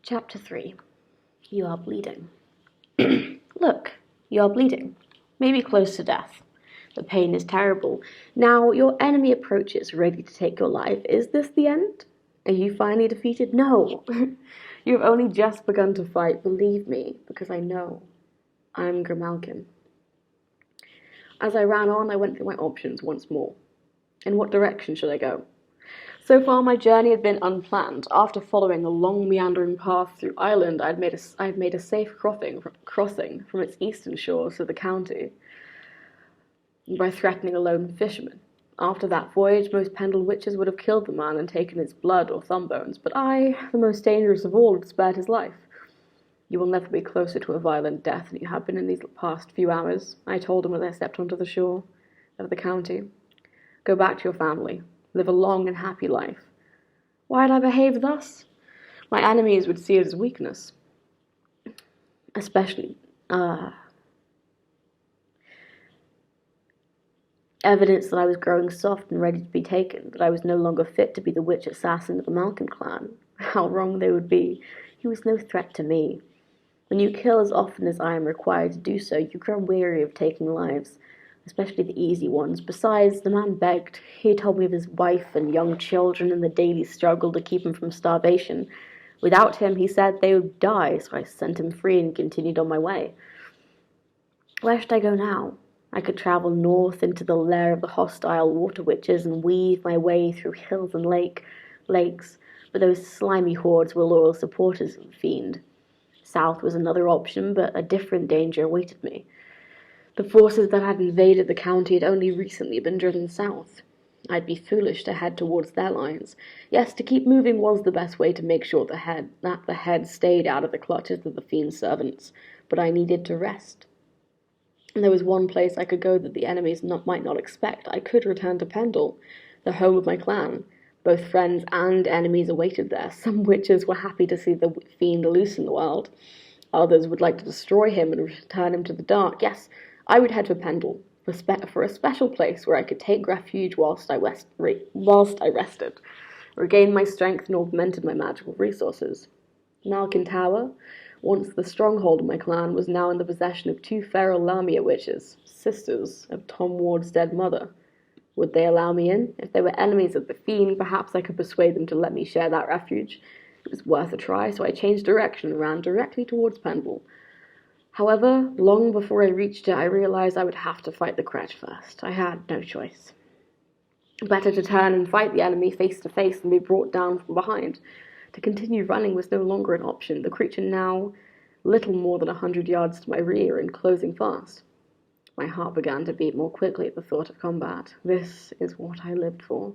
Chapter 3. You are bleeding. Look, you are bleeding. Maybe close to death. The pain is terrible. Now your enemy approaches, ready to take your life. Is this the end? Are you finally defeated? No. You've only just begun to fight, believe me, because I know. I'm Grimalkin. As I ran on, I went through my options once more. In what direction should I go? So far, my journey had been unplanned. After following a long, meandering path through Ireland, I had made a safe crossing from its eastern shores to the county by threatening a lone fisherman. After that voyage, most Pendle witches would have killed the man and taken his blood or thumb bones, but I, the most dangerous of all, had spared his life. You will never be closer to a violent death than you have been in these past few hours, I told him as I stepped onto the shore of the county. Go back to your family. Live a long and happy life. Why had I behaved thus? My enemies would see it as weakness. Especially, evidence that I was growing soft and ready to be taken, that I was no longer fit to be the witch assassin of the Malkin clan. How wrong they would be. He was no threat to me. When you kill as often as I am required to do so, you grow weary of taking lives, especially the easy ones. Besides, the man begged. He told me of his wife and young children and the daily struggle to keep him from starvation. Without him, he said, they would die, so I sent him free and continued on my way. Where should I go now? I could travel north into the lair of the hostile water witches and weave my way through hills and lakes, but those slimy hordes were loyal supporters of the fiend. South was another option, but a different danger awaited me. The forces that had invaded the county had only recently been driven south. I'd be foolish to head towards their lines. Yes, to keep moving was the best way to make sure that the head stayed out of the clutches of the fiend's servants, but I needed to rest. And there was one place I could go that the enemies might not expect. I could return to Pendle, the home of my clan. Both friends and enemies awaited there. Some witches were happy to see the fiend loose in the world. Others would like to destroy him and return him to the dark. Yes, I would head for Pendle, for a special place where I could take refuge whilst I rested, regained my strength and augmented my magical resources. Malkin Tower, once the stronghold of my clan, was now in the possession of two feral Lamia witches, sisters of Tom Ward's dead mother. Would they allow me in? If they were enemies of the fiend, perhaps I could persuade them to let me share that refuge. It was worth a try, so I changed direction and ran directly towards Pendle. However, long before I reached it, I realized I would have to fight the Cretch first. I had no choice. Better to turn and fight the enemy face to face than be brought down from behind. To continue running was no longer an option, the creature now little more than 100 yards to my rear and closing fast. My heart began to beat more quickly at the thought of combat. This is what I lived for.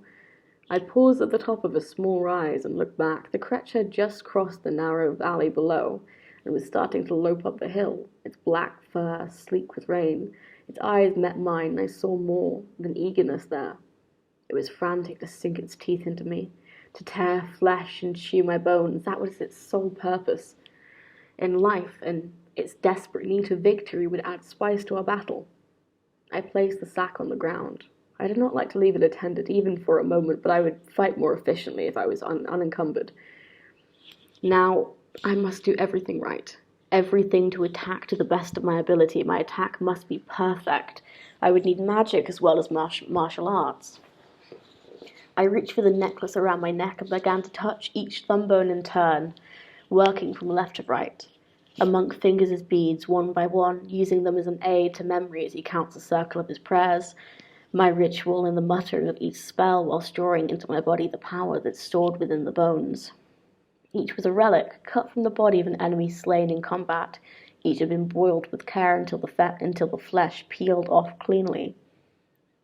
I paused at the top of a small rise and looked back. The Cretch had just crossed the narrow valley below and was starting to lope up the hill, its black fur sleek with rain. Its eyes met mine, and I saw more than eagerness there. It was frantic to sink its teeth into me, to tear flesh and chew my bones. That was its sole purpose in life, and its desperate need for victory would add spice to our battle. I placed the sack on the ground. I did not like to leave it unattended, even for a moment, but I would fight more efficiently if I was unencumbered. Now, I must do everything right. Everything to attack to the best of my ability. My attack must be perfect. I would need magic as well as martial arts. I reached for the necklace around my neck and began to touch each thumb bone in turn, working from left to right. A monk fingers his beads one by one, using them as an aid to memory as he counts the circle of his prayers. My ritual in the muttering of each spell whilst drawing into my body the power that's stored within the bones. Each was a relic, cut from the body of an enemy slain in combat. Each had been boiled with care until the flesh peeled off cleanly.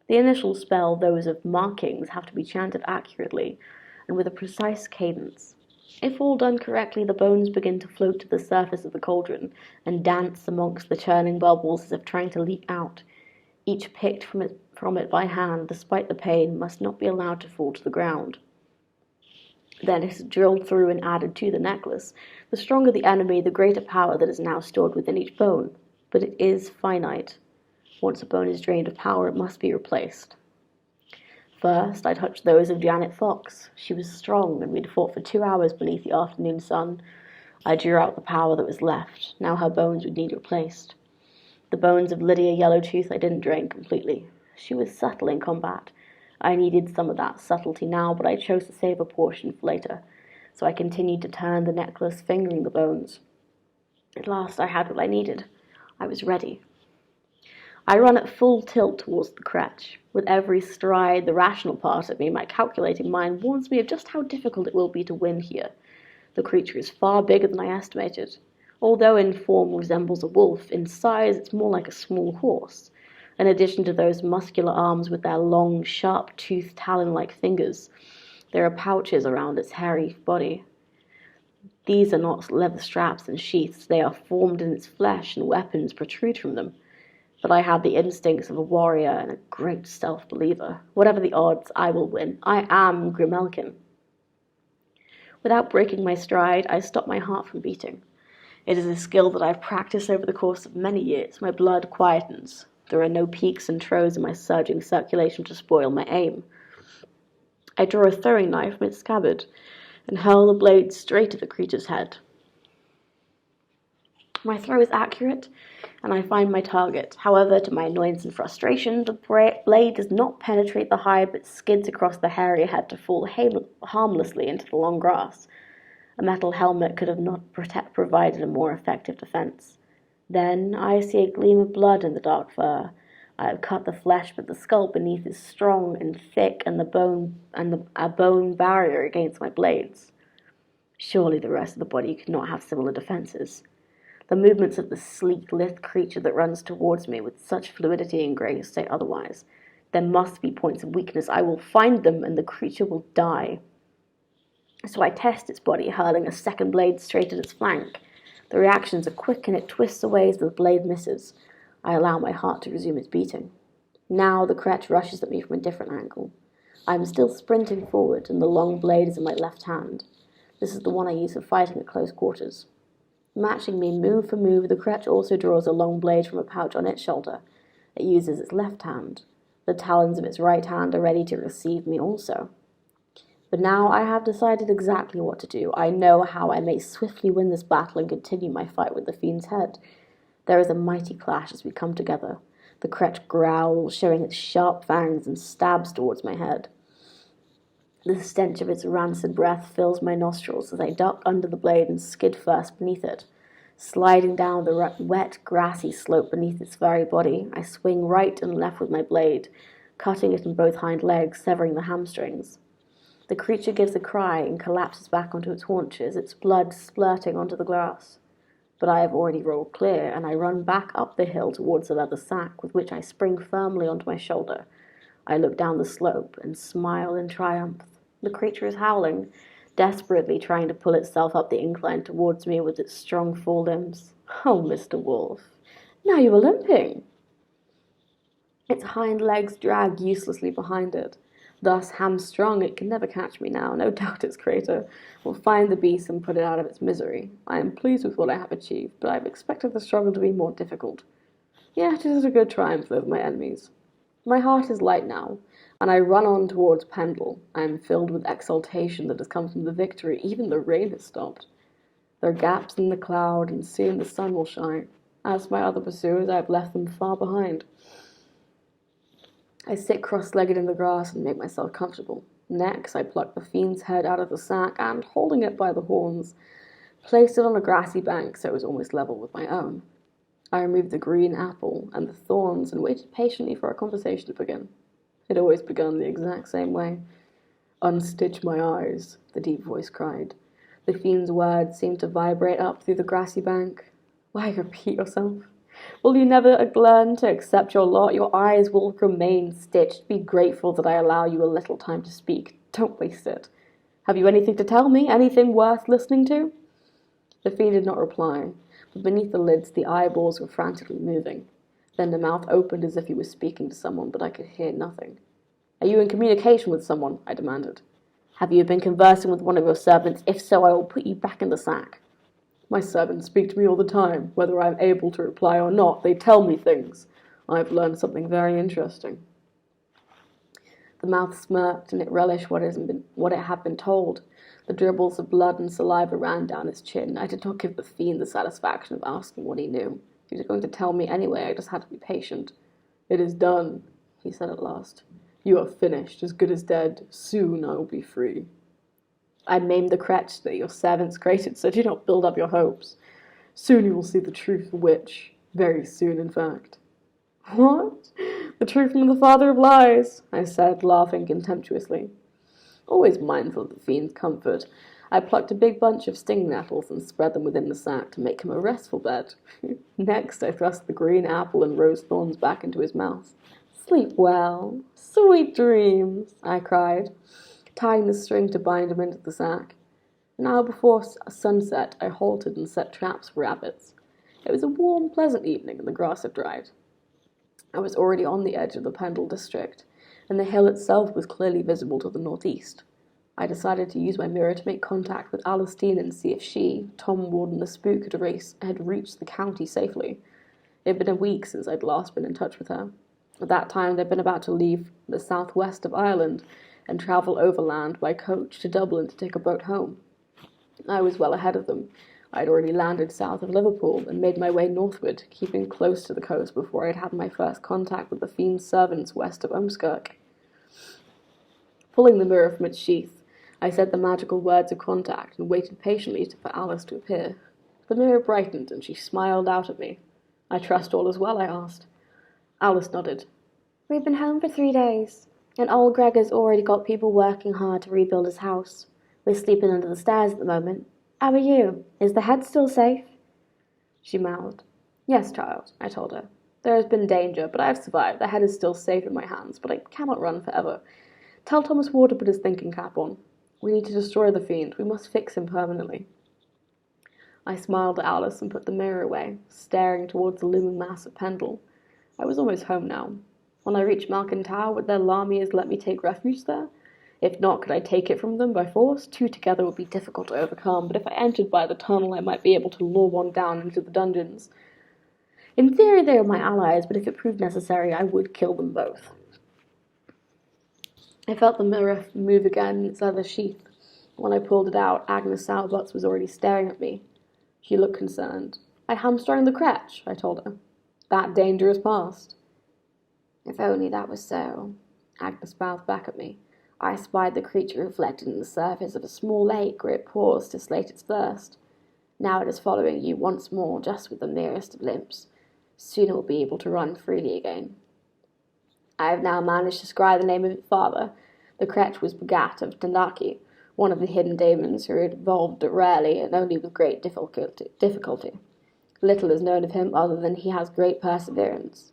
The initial spell, those of markings, have to be chanted accurately and with a precise cadence. If all done correctly, the bones begin to float to the surface of the cauldron and dance amongst the churning bubbles as if trying to leak out. Each picked from it by hand, despite the pain, must not be allowed to fall to the ground. Then it is drilled through and added to the necklace. The stronger the enemy, the greater power that is now stored within each bone. But it is finite. Once a bone is drained of power, it must be replaced. First, I touched those of Janet Fox. She was strong, and we'd fought for 2 hours beneath the afternoon sun. I drew out the power that was left. Now her bones would need replaced. The bones of Lydia Yellowtooth I didn't drain completely. She was subtle in combat. I needed some of that subtlety now, but I chose to save a portion for later. So I continued to turn the necklace, fingering the bones. At last I had what I needed. I was ready. I run at full tilt towards the crutch. With every stride, the rational part of me, my calculating mind, warns me of just how difficult it will be to win here. The creature is far bigger than I estimated. Although in form resembles a wolf, in size it's more like a small horse. In addition to those muscular arms with their long, sharp-toothed, talon-like fingers, there are pouches around its hairy body. These are not leather straps and sheaths. They are formed in its flesh, and weapons protrude from them. But I have the instincts of a warrior and a great self-believer. Whatever the odds, I will win. I am Grimalkin. Without breaking my stride, I stop my heart from beating. It is a skill that I've practiced over the course of many years. My blood quietens. There are no peaks and troughs in my surging circulation to spoil my aim. I draw a throwing knife from its scabbard and hurl the blade straight at the creature's head. My throw is accurate, and I find my target. However, to my annoyance and frustration, the blade does not penetrate the hide, but skids across the hairy head to fall harmlessly into the long grass. A metal helmet could have not provided a more effective defense. Then I see a gleam of blood in the dark fur. I have cut the flesh, but the skull beneath is strong and thick, and a bone barrier against my blades. Surely the rest of the body could not have similar defenses. The movements of the sleek, lithe creature that runs towards me with such fluidity and grace say otherwise. There must be points of weakness. I will find them, and the creature will die. So I test its body, hurling a second blade straight at its flank. The reactions are quick, and it twists away as the blade misses. I allow my heart to resume its beating. Now the crutch rushes at me from a different angle. I am still sprinting forward, and the long blade is in my left hand. This is the one I use for fighting at close quarters. Matching me move for move, the crutch also draws a long blade from a pouch on its shoulder. It uses its left hand. The talons of its right hand are ready to receive me also. But now I have decided exactly what to do. I know how I may swiftly win this battle and continue my fight with the fiend's head. There is a mighty clash as we come together. The crutch growls, showing its sharp fangs, and stabs towards my head. The stench of its rancid breath fills my nostrils as I duck under the blade and skid first beneath it. Sliding down the wet, grassy slope beneath its very body, I swing right and left with my blade, cutting it in both hind legs, severing the hamstrings. The creature gives a cry and collapses back onto its haunches, its blood splurting onto the grass. But I have already rolled clear, and I run back up the hill towards the leather sack, with which I spring firmly onto my shoulder. I look down the slope and smile in triumph. The creature is howling, desperately trying to pull itself up the incline towards me with its strong forelimbs. Oh, Mr. Wolf, now you are limping. Its hind legs drag uselessly behind it. Thus hamstrung, it can never catch me now. No doubt its creator will find the beast and put it out of its misery. I am pleased with what I have achieved, but I have expected the struggle to be more difficult. Yet it is a good triumph over my enemies. My heart is light now, and I run on towards Pendle. I am filled with exultation that has come from the victory. Even the rain has stopped. There are gaps in the cloud, and soon the sun will shine. As for my other pursuers, I have left them far behind. I sit cross-legged in the grass and make myself comfortable. Next, I pluck the fiend's head out of the sack and, holding it by the horns, place it on a grassy bank so it was almost level with my own. I removed the green apple and the thorns and waited patiently for our conversation to begin. It always begun the exact same way. "Unstitch my eyes," the deep voice cried. The fiend's words seemed to vibrate up through the grassy bank. Why repeat yourself? Will you never learn to accept your lot? Your eyes will remain stitched. Be grateful that I allow you a little time to speak. Don't waste it. Have you anything to tell me? Anything worth listening to? The fiend did not reply, but beneath the lids the eyeballs were frantically moving. Then the mouth opened as if he was speaking to someone, but I could hear nothing. "Are you in communication with someone?" I demanded. "Have you been conversing with one of your servants? If so, I will put you back in the sack." "My servants speak to me all the time. Whether I am able to reply or not, they tell me things. I have learned something very interesting." The mouth smirked, and it relished what it had been told. The dribbles of blood and saliva ran down its chin. I did not give the fiend the satisfaction of asking what he knew. He was going to tell me anyway, I just had to be patient. "It is done," he said at last. "You are finished, as good as dead. Soon I will be free. I maimed the crutch that your servants created, so do not build up your hopes. Soon you will see the truth, which, very soon in fact." "What? The truth from the father of lies," I said, laughing contemptuously. Always mindful of the fiend's comfort, I plucked a big bunch of stinging apples and spread them within the sack to make him a restful bed. Next, I thrust the green apple and rose thorns back into his mouth. "Sleep well. Sweet dreams," I cried, tying the string to bind him into the sack. An hour before sunset, I halted and set traps for rabbits. It was a warm, pleasant evening, and the grass had dried. I was already on the edge of the Pendle district, and the hill itself was clearly visible to the northeast. I decided to use my mirror to make contact with Alistine and see if she, Tom Ward, and the spook had reached the county safely. It had been a week since I'd last been in touch with her. At that time, they'd been about to leave the southwest of Ireland and travel overland by coach to Dublin to take a boat home. I was well ahead of them. I had already landed south of Liverpool and made my way northward, keeping close to the coast before I had had my first contact with the fiend's servants west of Omskirk. Pulling the mirror from its sheath, I said the magical words of contact and waited patiently for Alice to appear. The mirror brightened and she smiled out at me. "I trust all is well?" I asked. Alice nodded. "We've been home for 3 days, and old Gregor's already got people working hard to rebuild his house. We're sleeping under the stairs at the moment. How are you? Is the head still safe?" She mouthed. "Yes, child," I told her. "There has been danger, but I have survived. The head is still safe in my hands, but I cannot run forever. Tell Thomas Ward to put his thinking cap on. We need to destroy the fiend. We must fix him permanently." I smiled at Alice and put the mirror away, staring towards the looming mass of Pendle. I was almost home now. When I reached Malkin Tower, would their Lamias let me take refuge there? If not, could I take it from them by force? 2 together would be difficult to overcome, but if I entered by the tunnel, I might be able to lure one down into the dungeons. In theory, they were my allies, but if it proved necessary, I would kill them both. I felt the mirror move again in its leather sheath. When I pulled it out, Agnes Sowerbutts was already staring at me. She looked concerned. "I hamstrung the crutch," I told her. "That danger is past." "If only that was so," Agnes mouthed back at me. I spied the creature reflected in the surface of a small lake where it paused to slake its thirst. Now it is following you once more, just with the merest of limps. Soon it will be able to run freely again. I have now managed to scry the name of its father. The crutch was begat of Tandaki, one of the hidden demons who had evolved rarely and only with great difficulty. Little is known of him other than he has great perseverance.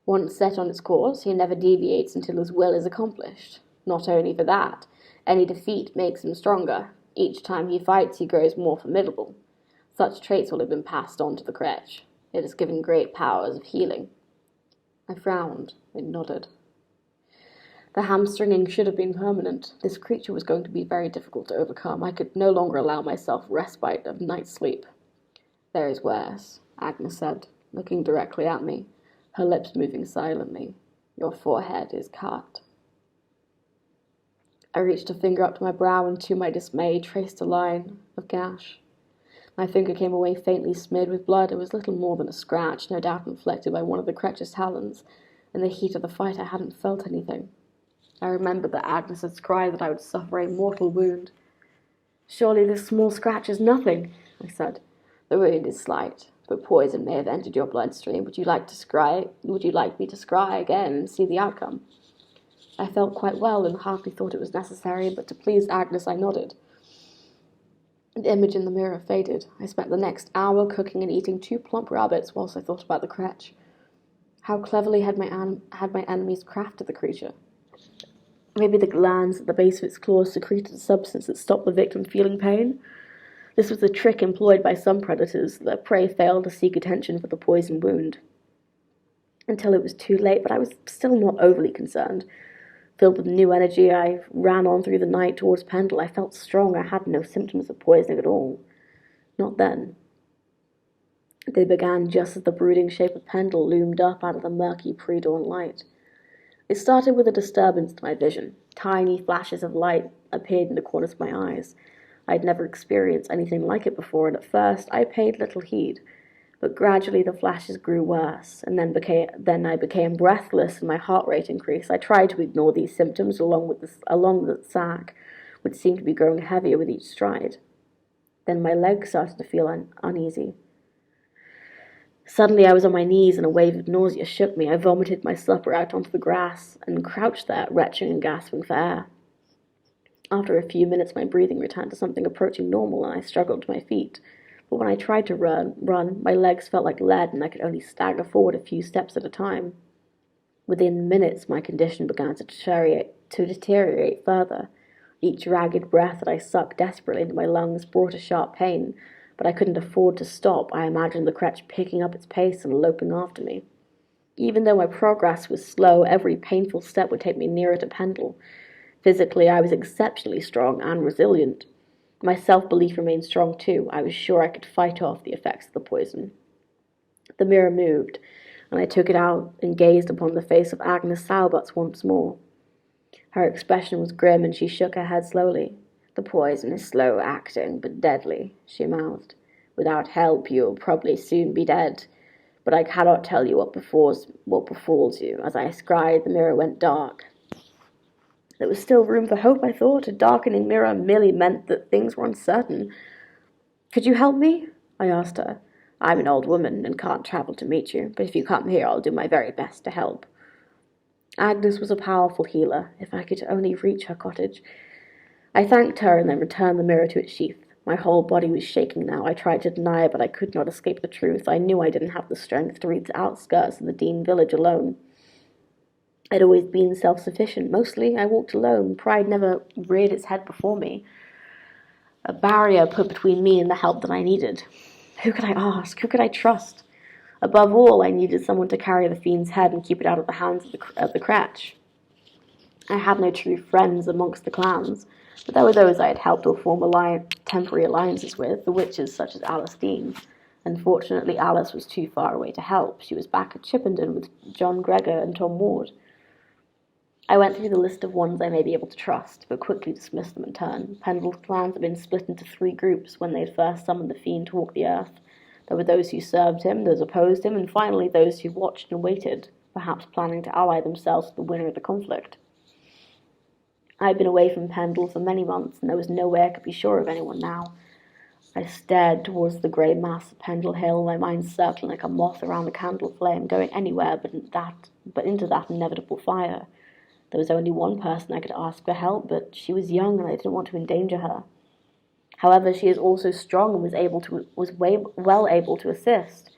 Once set on its course, he never deviates until his will is accomplished. Not only for that, any defeat makes him stronger. Each time he fights, he grows more formidable. Such traits will have been passed on to the crutch. It has given great powers of healing. I frowned and nodded. The hamstringing should have been permanent. This creature was going to be very difficult to overcome. I could no longer allow myself respite of night's sleep. "There is worse," Agnes said, looking directly at me, her lips moving silently. "Your forehead is cut." I reached a finger up to my brow and, to my dismay, traced a line of gash. My finger came away faintly smeared with blood. It was little more than a scratch, no doubt inflicted by one of the crutch's talons. In the heat of the fight, I hadn't felt anything. I remembered that Agnes had cried that I would suffer a mortal wound. "Surely this small scratch is nothing," I said. "The wound is slight, but poison may have entered your bloodstream. Would you like me to scry again and see the outcome?" I felt quite well and hardly thought it was necessary, but to please Agnes I nodded. The image in the mirror faded. I spent the next hour cooking and eating 2 plump rabbits whilst I thought about the crutch. How cleverly had my enemies crafted the creature. Maybe the glands at the base of its claws secreted a substance that stopped the victim feeling pain. This was a trick employed by some predators. The prey failed to seek attention for the poison wound. Until it was too late, but I was still not overly concerned. Filled with new energy, I ran on through the night towards Pendle. I felt strong. I had no symptoms of poisoning at all. Not then. They began just as the brooding shape of Pendle loomed up out of the murky pre-dawn light. It started with a disturbance to my vision. Tiny flashes of light appeared in the corners of my eyes. I had never experienced anything like it before, and at first I paid little heed. But gradually the flashes grew worse, and then I became breathless and my heart rate increased. I tried to ignore these symptoms along the sack, which seemed to be growing heavier with each stride. Then my legs started to feel uneasy. Suddenly I was on my knees and a wave of nausea shook me. I vomited my supper out onto the grass and crouched there, retching and gasping for air. After a few minutes my breathing returned to something approaching normal and I struggled to my feet. But when I tried to run, my legs felt like lead and I could only stagger forward a few steps at a time. Within minutes my condition began to deteriorate further. Each ragged breath that I sucked desperately into my lungs brought a sharp pain, but I couldn't afford to stop. I imagined the crutch picking up its pace and loping after me. Even though my progress was slow, every painful step would take me nearer to Pendle. Physically, I was exceptionally strong and resilient. My self-belief remained strong too. I was sure I could fight off the effects of the poison. The mirror moved, and I took it out and gazed upon the face of Agnes Salbutz once more. Her expression was grim, and she shook her head slowly. "The poison is slow-acting, but deadly," she mouthed. "Without help, you will probably soon be dead. But I cannot tell you what befalls you." As I cried, the mirror went dark. There was still room for hope, I thought. A darkening mirror merely meant that things were uncertain. "Could you help me?" I asked her. "I'm an old woman and can't travel to meet you, but if you come here, I'll do my very best to help." Agnes was a powerful healer. If I could only reach her cottage. I thanked her and then returned the mirror to its sheath. My whole body was shaking now. I tried to deny it, but I could not escape the truth. I knew I didn't have the strength to reach the outskirts of the Dean village alone. I'd always been self-sufficient. Mostly I walked alone. Pride never reared its head before me. A barrier put between me and the help that I needed. Who could I ask? Who could I trust? Above all, I needed someone to carry the fiend's head and keep it out of the hands of the Cratch. I had no true friends amongst the clans, but there were those I had helped or formed temporary alliances with, the witches such as Alice Dean. Unfortunately, Alice was too far away to help. She was back at Chippenden with John Gregor and Tom Ward. I went through the list of ones I may be able to trust, but quickly dismissed them in turn. Pendle's clans had been split into 3 groups when they had first summoned the fiend to walk the earth. There were those who served him, those opposed him, and finally those who watched and waited, perhaps planning to ally themselves with the winner of the conflict. I had been away from Pendle for many months, and there was no way I could be sure of anyone now. I stared towards the grey mass of Pendle Hill, my mind circling like a moth around a candle flame, going anywhere but into that inevitable fire. There was only one person I could ask for help, but she was young and I didn't want to endanger her. However, she is also strong and was well able to assist.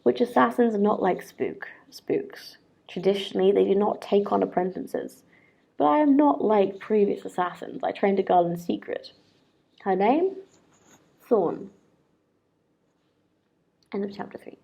Witch assassins are not like spooks. Traditionally, they do not take on apprentices. But I am not like previous assassins. I trained a girl in secret. Her name? Thorn. End of chapter 3.